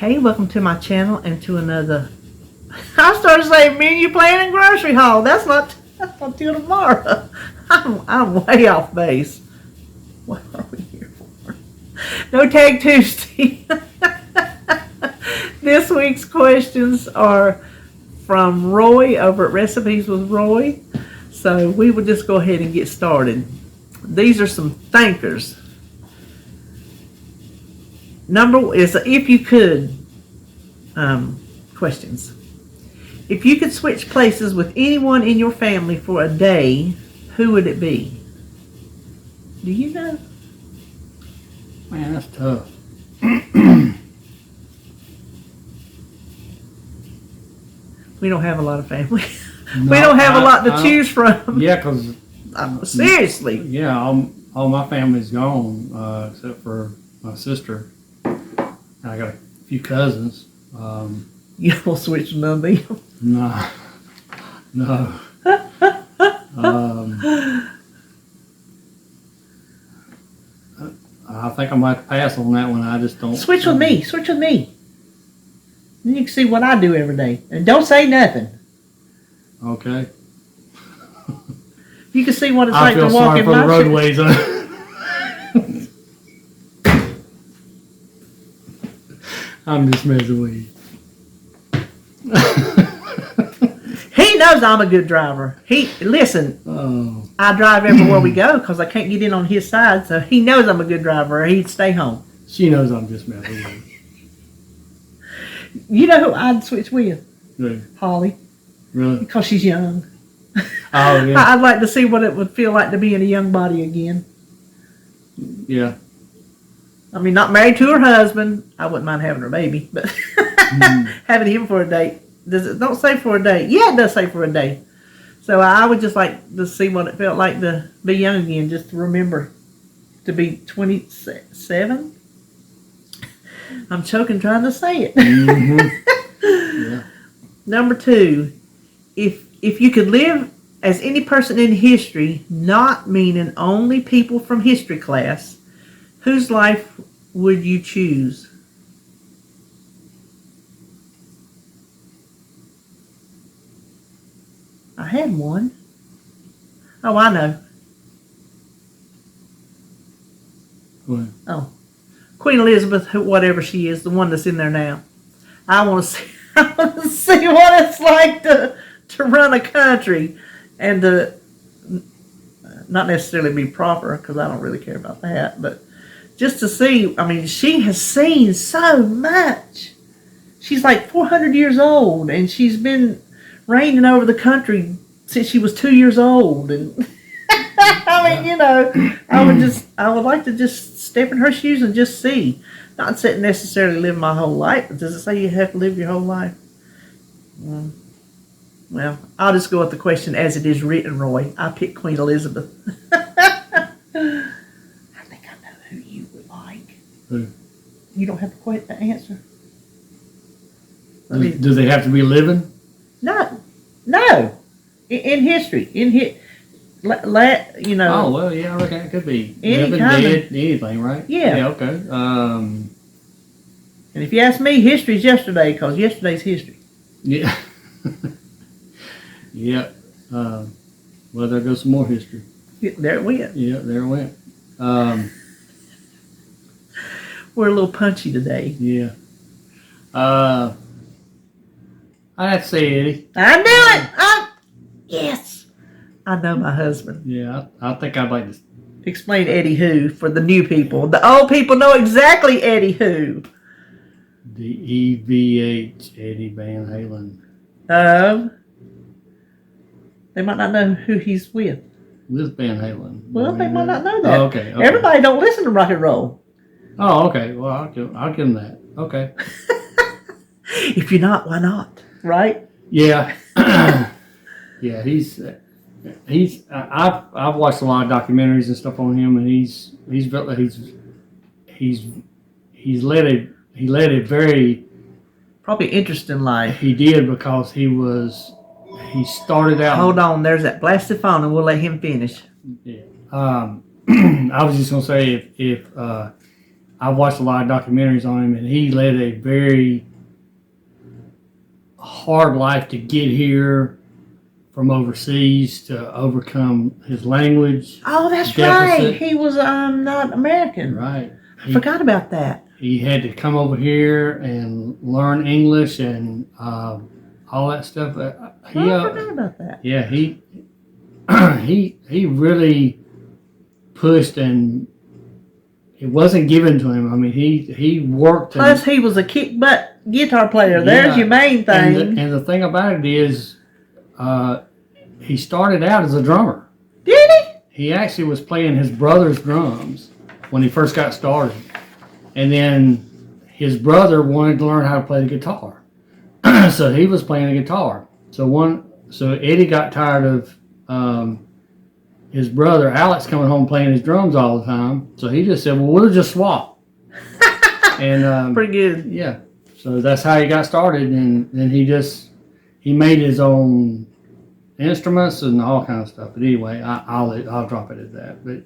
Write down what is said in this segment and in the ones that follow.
Hey, welcome to my channel and to another. I started saying menu plan and grocery haul. That's not till tomorrow. I'm way off base. What are we here for? No Tag Tuesday. This week's questions are from Roy over at Recipes with Roy. So we will just go ahead and get started. These are some thinkers. Number is if you could questions. If you could switch places with anyone in your family for a day, who would it be? Do you know? Man, that's tough. We don't have a lot of family. No, we don't have a lot to choose from. Yeah, because seriously. Yeah, all my family's gone except for my sister. I got a few cousins. You don't switch none of them? No. I think I might pass on that one. I just don't. Switch with me. Switch with me. Then you can see what I do every day. And don't say nothing. Okay. You can see what it's like to walk in I feel sorry for the roadways. I'm just messing with you. He knows I'm a good driver. Listen. Oh. I drive everywhere we go because I can't get in on his side, so he knows I'm a good driver. Or he'd stay home. She knows I'm just messing with you. You know who I'd switch with? Really? Holly. Really? Because she's young. Oh yeah. I'd like to see what it would feel like to be in a young body again. Yeah. I mean, not married to her husband. I wouldn't mind having her baby, but having him for a date. Don't say for a day. Yeah, it does say for a day. So I would just like to see what it felt like to be young again, just to remember to be 27. I'm choking trying to say it. Mm-hmm. Yeah. Number 2, if you could live as any person in history, not meaning only people from history class, whose life would you choose? I had one. Oh, I know. What? Oh, Queen Elizabeth, whatever she is, the one that's in there now. I want to see. I want to see what it's like to run a country, and to not necessarily be proper, because I don't really care about that, but just to see. I mean, she has seen so much. She's like 400 years old, and she's been reigning over the country since she was 2 years old, and I mean, you know, I would like to just step in her shoes and just see. Not sit necessarily live my whole life, but does it say you have to live your whole life? Well, I'll just go with the question as it is written, Roy. I picked Queen Elizabeth. I think I know who you would like. Who? You don't have the answer? Do they have to be living? No. In history. You know. Oh, well, yeah, I reckon it could be. Any living, kind dead, anything, right? Yeah. Yeah, okay. And if you ask me, history's yesterday, because yesterday's history. Yeah. Yeah. Well, there goes some more history. Yeah, there it went. Yeah, there it went. We're a little punchy today. Yeah. I'd have to say Eddie. I knew it! Yes! I know my husband. Yeah, I think I'd like to. Explain Eddie who for the new people. The old people know exactly Eddie who. DEVH, Eddie Van Halen. They might not know who he's with. With Van Halen. Well, they might not know that. Oh, okay. Everybody don't listen to rock and roll. Oh, okay. Well, I'll give him that. Okay. If you're not, why not? Right? Yeah. Yeah, I've watched a lot of documentaries and stuff on him, and he led a very Probably interesting life. He did, because he started out. Hold on, there's that blasted phone, and we'll let him finish. Yeah. I was just gonna say if I've watched a lot of documentaries on him, and he led a very hard life to get here from overseas to overcome his language. Oh, that's deficit. right. He was not American. Right. I forgot about that. He had to come over here and learn English and all that stuff. I forgot about that. Yeah, he he really pushed, and it wasn't given to him. I mean, he worked. Plus, he was a kick butt guitar player. There's your main thing. And the thing about it is, he started out as a drummer. Did he? He actually was playing his brother's drums when he first got started. And then his brother wanted to learn how to play the guitar. So he was playing the guitar. So Eddie got tired of his brother Alex coming home playing his drums all the time. So he just said, well, we'll just swap. And pretty good. Yeah. So that's how he got started. And then he made his own instruments and all kinds of stuff. But anyway, I'll drop it at that. But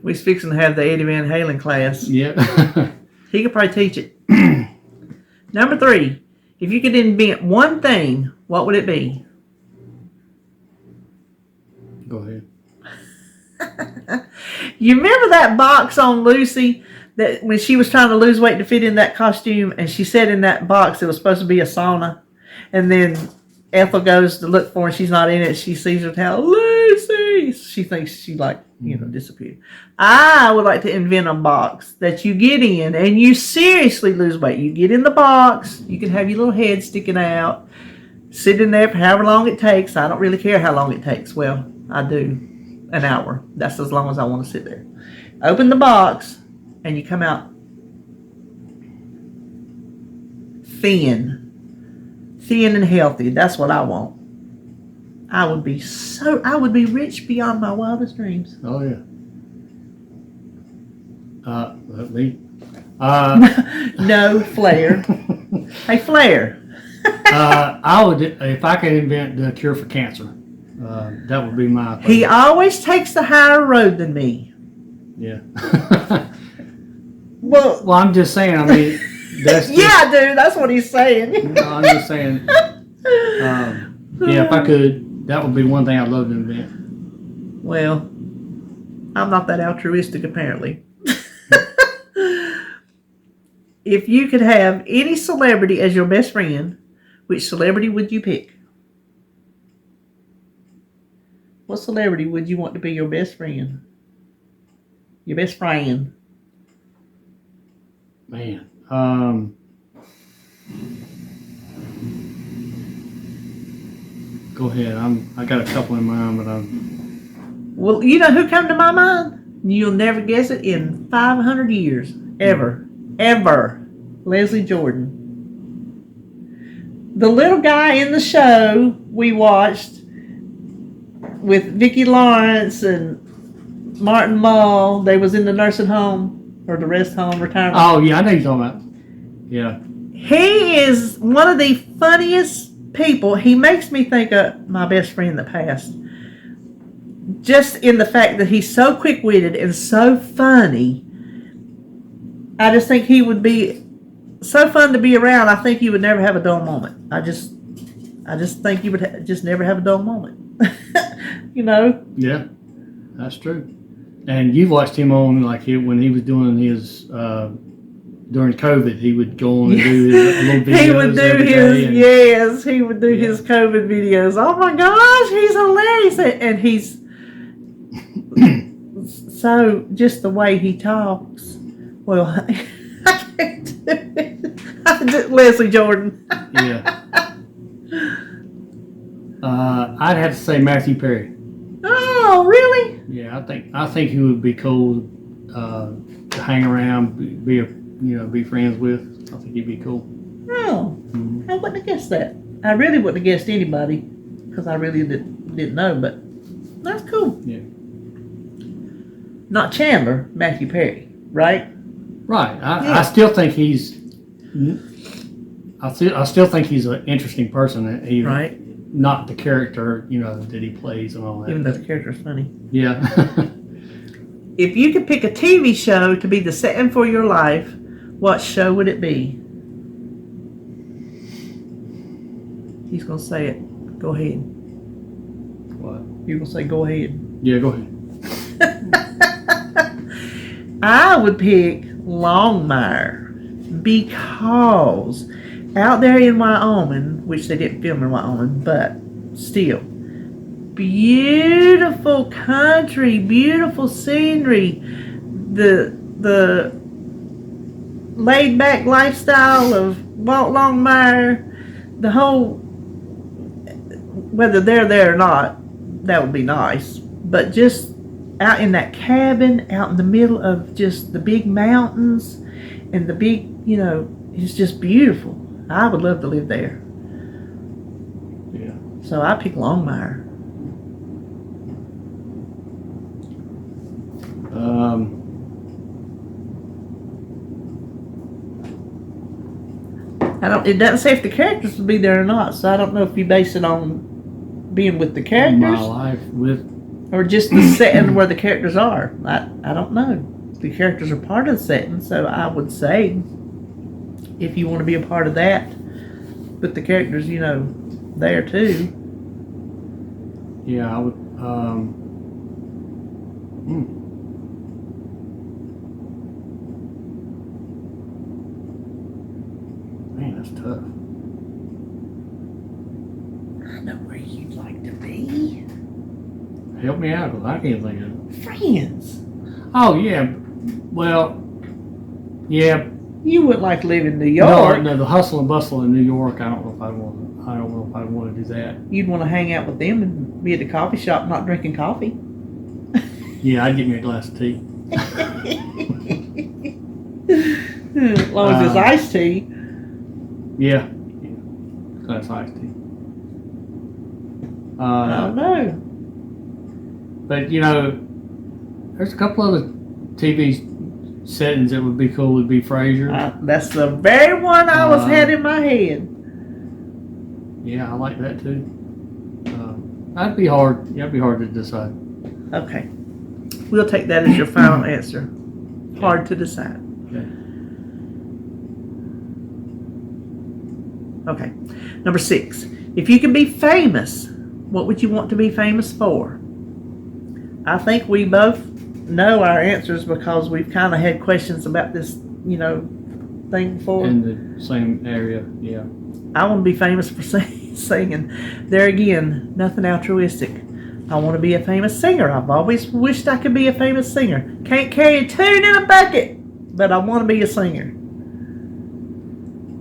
we was fixing to have the Eddie Van Halen class. yeah. He could probably teach it. Number 3, if you could invent one thing, what would it be? Go ahead. You remember that box on Lucy that when she was trying to lose weight to fit in that costume, and she said in that box it was supposed to be a sauna, and then Ethel goes to look for her and she's not in it. She sees her towel, Lucy. She thinks she disappeared. I would like to invent a box that you get in and you seriously lose weight. You get in the box, you can have your little head sticking out, sit in there for however long it takes. I don't really care how long it takes. Well, I do. An hour. That's as long as I want to sit there. Open the box and you come out thin and healthy. That's what I want. I would be rich beyond my wildest dreams. Oh yeah. Me. No, Flair. Hey, Flair. I would, if I could invent the cure for cancer. That would be my favorite. He always takes the higher road than me. Yeah. Well, I'm just saying. I mean, that's just, yeah, dude. That's what he's saying. No, I'm just saying. Yeah, if I could, that would be one thing I'd love to invent. Well, I'm not that altruistic, apparently. If you could have any celebrity as your best friend, which celebrity would you pick? What celebrity would you want to be your best friend? Your best friend. Man. Go ahead. I got a couple in mind, but Well, you know who come to my mind? You'll never guess it in 500 years. Ever. Leslie Jordan. The little guy in the show we watched with Vicki Lawrence and Martin Mull. They was in the nursing home or the rest home retirement. oh yeah, I know you're talking about. Yeah. He is one of the funniest people. He makes me think of my best friend that passed. Just in the fact that he's so quick-witted and so funny. I just think he would be so fun to be around. I think he would never have a dull moment. I just think he would just never have a dull moment. You know? Yeah, that's true. And you've watched him on when he was doing his during COVID. He would go on and do his little videos. He would do his he would do his COVID videos. Oh my gosh, he's hilarious, and he's so just the way he talks. Well, I can't do it. Leslie Jordan. Yeah. I'd have to say Matthew Perry. Oh, really? Yeah, I think he would be cool to hang around, be friends with. I think he'd be cool. Oh, I wouldn't have guessed that. I really wouldn't have guessed anybody because I really didn't know. But that's cool. Yeah. Not Chandler, Matthew Perry, right? Right. I still think he's. I still think he's an interesting person. Right. Not the character, that he plays and all that. Even though the character's funny. Yeah. If you could pick a TV show to be the setting for your life, what show would it be? He's gonna say it. Go ahead. What? You're gonna say go ahead. Yeah, go ahead. I would pick Longmire because out there in Wyoming, which they didn't film in Wyoming, but still, beautiful country, beautiful scenery, the laid back lifestyle of Walt Longmire, the whole, whether they're there or not, that would be nice, but just out in that cabin, out in the middle of just the big mountains and the big, it's just beautiful. I would love to live there. Yeah. So I pick Longmire. It doesn't say if the characters will be there or not, so I don't know if you base it on being with the characters. My life with. Or just the setting where the characters are. I don't know. The characters are part of the setting, so I would say if you want to be a part of that, with the characters, there too. Yeah, I would. Man, that's tough. I know where you'd like to be. Help me out, because I can't think of it. Friends. Oh, yeah. Well, yeah. You wouldn't like to live in New York. No, the hustle and bustle in New York, I don't know if I'd want to do that. You'd want to hang out with them and be at the coffee shop not drinking coffee. Yeah, I'd get me a glass of tea. As long as it's iced tea. Yeah. Glass of iced tea. I don't know. But, there's a couple other TV settings that would be cool. Would be Frasier. That's the very one I was had in my head. Yeah, I like that too. That'd be hard. Yeah, it'd be hard to decide. Okay. We'll take that as your final answer. Hard to decide. Okay. Number 6. If you could be famous, what would you want to be famous for? I think we both know our answers because we've kind of had questions about this, thing before. In the same area, yeah. I want to be famous for singing. There again, nothing altruistic. I want to be a famous singer. I've always wished I could be a famous singer. Can't carry a tune in a bucket, but I want to be a singer.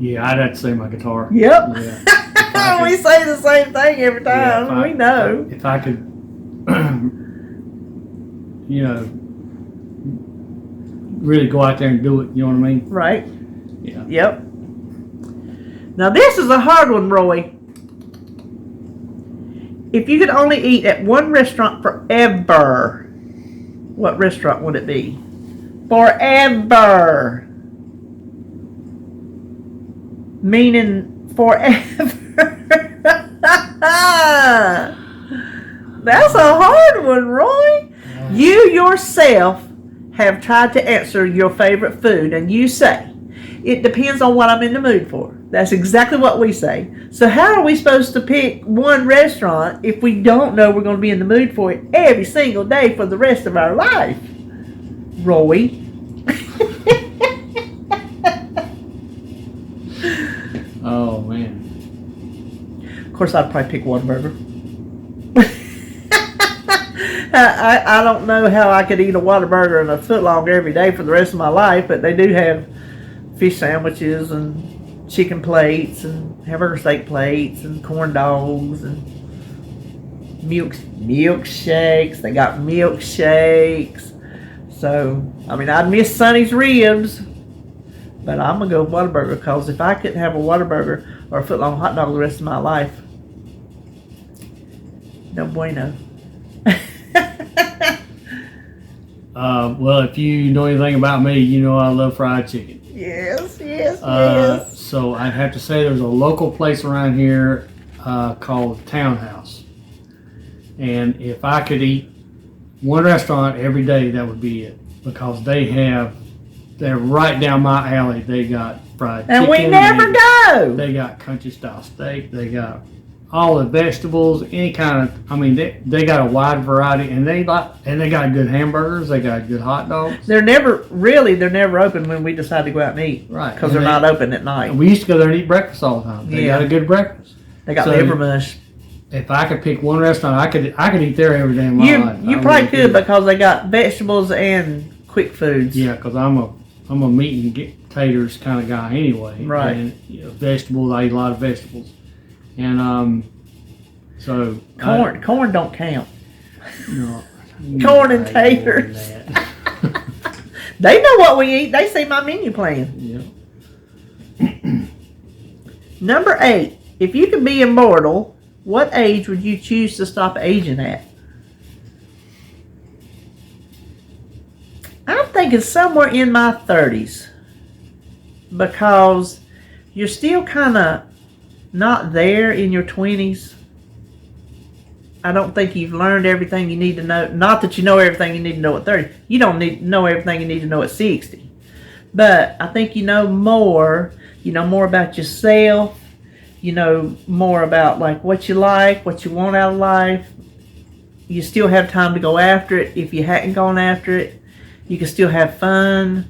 Yeah, I'd have to say my guitar. Yep. Yeah. We say the same thing every time. We know. If I could, really go out there and do it, you know what I mean? Right. Yeah. Yep. Now this is a hard one, Roy. If you could only eat at one restaurant forever, what restaurant would it be? Forever. Meaning forever. That's a hard one, Roy. You yourself have tried to answer your favorite food, and you say, it depends on what I'm in the mood for. That's exactly what we say. So how are we supposed to pick one restaurant if we don't know we're going to be in the mood for it every single day for the rest of our life? Roy. Oh, man. Of course, I'd probably pick Whataburger. I don't know how I could eat a Whataburger and a footlong every day for the rest of my life, but they do have fish sandwiches and chicken plates and hamburger steak plates and corn dogs and milkshakes. They got milkshakes. So, I'd miss Sonny's ribs, but I'm going to go with Whataburger because if I could have a Whataburger or a footlong hot dog the rest of my life, no bueno. Well, if you know anything about me, you know I love fried chicken. Yes. So I'd have to say there's a local place around here called Townhouse. And if I could eat one restaurant every day, that would be it. Because they're right down my alley. They got fried chicken. And we never go. They got country style steak. They got all the vegetables, any kind of. I mean, they got a wide variety, and they got good hamburgers. They got good hot dogs. They're never open when we decide to go out and eat. Right. Because they're not open at night. We used to go there and eat breakfast all the time. They got a good breakfast. They got liver mush. If I could pick one restaurant, I could eat there every day in my life. You probably could because they got vegetables and quick foods. Yeah, because I'm a meat and get taters kind of guy anyway. Right. And vegetables, I eat a lot of vegetables, and so corn don't count. No, corn and taters. They know what we eat. They see my menu plan. Yeah. Number 8. If you could be immortal, what age would you choose to stop aging at? I'm thinking somewhere in my 30s. Because you're still kind of not there in your 20s. I don't think you've learned everything you need to know. Not that you know everything you need to know at 30. You don't need to know everything you need to know at 60. But I think you know more. You know more about yourself. You know more about like what you like, what you want out of life. You still have time to go after it. If you hadn't gone after it, you can still have fun.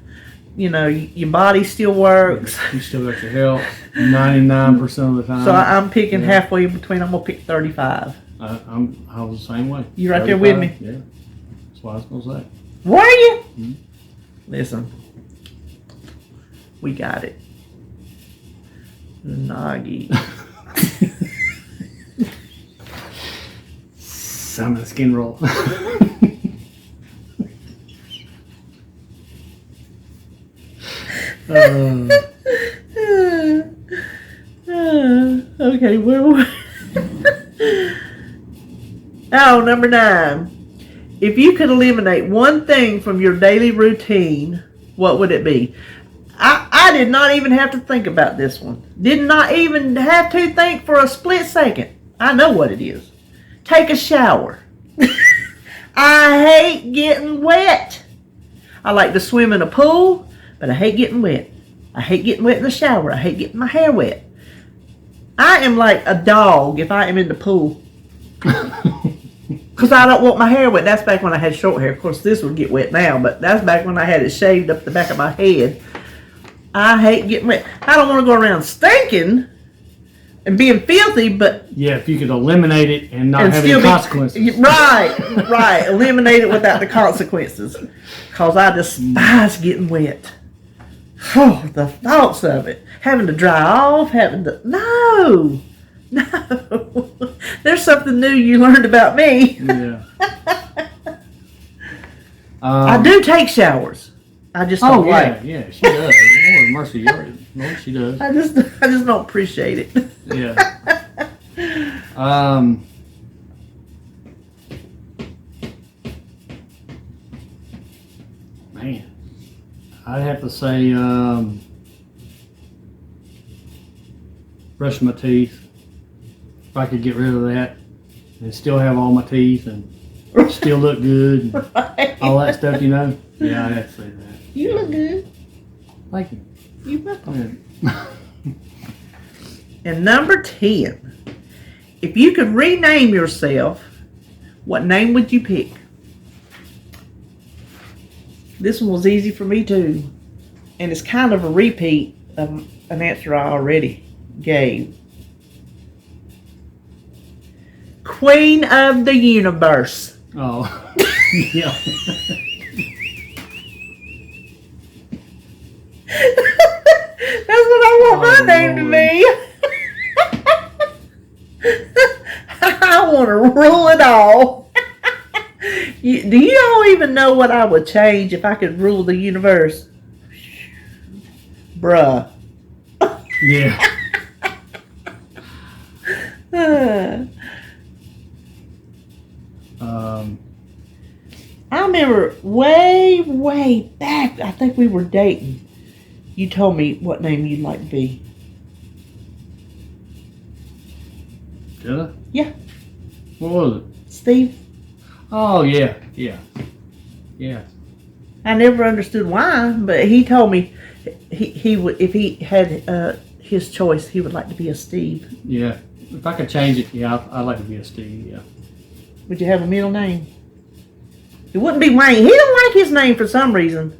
You know, your body still works. You still got your health 99% of the time. So I'm picking halfway between. I'm gonna pick 35. I was the same way. You right there with me? Yeah. That's what I was gonna say. Were you? Mm-hmm. Listen, we got it. Nagi. Salmon skin roll. Okay, where were we? Oh, number 9. If you could eliminate one thing from your daily routine, what would it be? I did not even have to think about this one. Did not even have to think for a split second. I know what it is. Take a shower. I hate getting wet. I like to swim in a pool, but I hate getting wet. I hate getting wet in the shower. I hate getting my hair wet. I am like a dog if I am in the pool. Because I don't want my hair wet. That's back when I had short hair. Of course, this would get wet now, but that's back when I had it shaved up the back of my head. I hate getting wet. I don't want to go around stinking and being filthy, but... Yeah, if you could eliminate it and not have any consequences. Right. Eliminate it without the consequences. Because I despise getting wet. Oh, the thoughts of it. Having to dry off, No! There's something new you learned about me. Yeah. I do take showers. I just don't like. Yeah, she does. Lord mercy, Lord, she does. I just don't appreciate it. Yeah. Man, I'd have to say brushing my teeth. If I could get rid of that and still have all my teeth and still look good and all that stuff, you know. Yeah, I'd have to say that. You look good. Thank you. You're welcome. Yeah. And number 10, if you could rename yourself, what name would you pick? This one was easy for me too. And it's kind of a repeat of an answer I already gave. Queen of the Universe. Oh, yeah. That's what I want my name to be. I want to rule it all. Do you all even know what I would change if I could rule the universe? Bruh. Yeah. I remember way back, I think we were dating. You told me what name you'd like to be. Did I? Yeah. What was it? Steve. Oh yeah, yeah, yeah. I never understood why, but he told me he would, if he had his choice, he would like to be a Steve. Yeah. If I could change it, yeah, I'd like to be a Steve. Yeah. Would you have a middle name? It wouldn't be Wayne. He don't like his name for some reason.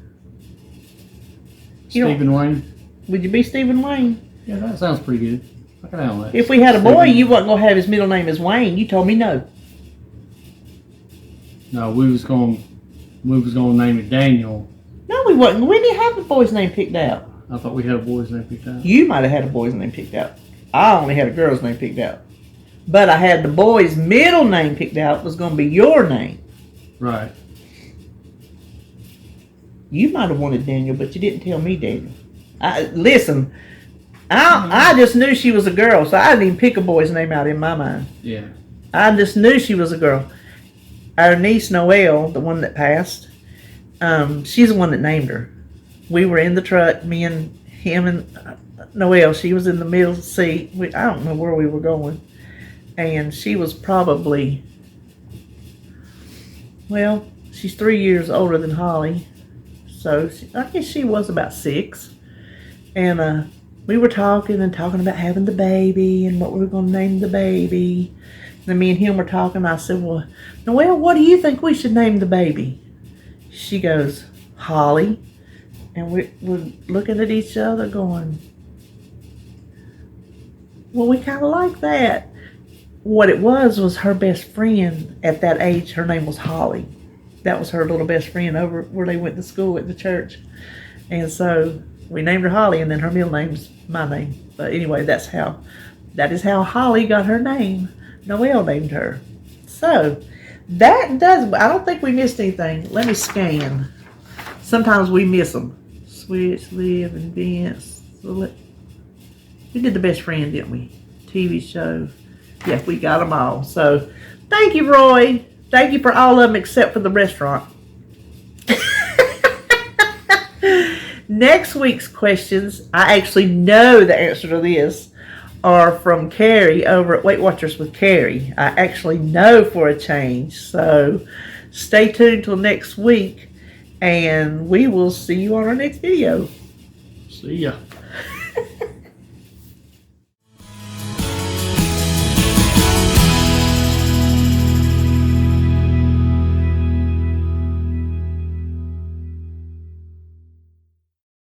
You don't- Stephen Wayne. Would you be Stephen Wayne? Yeah, that sounds pretty good. I can handle that. If we had a boy, Stephen- you wasn't gonna have his middle name as Wayne. You told me no. No, we was going to name it Daniel. No, we wasn't. We didn't have the boy's name picked out. I thought we had a boy's name picked out. You might have had a boy's name picked out. I only had a girl's name picked out. But I had the boy's middle name picked out was going to be your name. Right. You might have wanted Daniel, but you didn't tell me Daniel. Listen, I just knew she was a girl, so I didn't even pick a boy's name out in my mind. Yeah. I just knew she was a girl. Our niece Noelle, the one that passed, she's the one that named her. We were in the truck, me and him and Noelle. She was in the middle seat. I don't know where we were going. And she was probably, well, she's 3 years older than Holly. So I guess she was about 6. And we were talking about having the baby and what we were going to name the baby. And me and him were talking. I said, well, Noelle, what do you think we should name the baby? She goes, Holly. And we're looking at each other going, well, we kind of like that. What it was her best friend at that age. Her name was Holly. That was her little best friend over where they went to school at the church. And so we named her Holly, and then her middle name's my name. But anyway, that is how Holly got her name. Noelle named her. So that does, I don't think we missed anything. Let me scan. Sometimes we miss them. Switch, live, and dance. We did the best friend, didn't we? TV show. Yeah, we got them all. So thank you, Roy. Thank you for all of them except for the restaurant. Next week's questions, I actually know the answer to this, are from Carrie over at Weight Watchers with Carrie. I actually know for a change. So stay tuned till next week, and we will see you on our next video. See ya.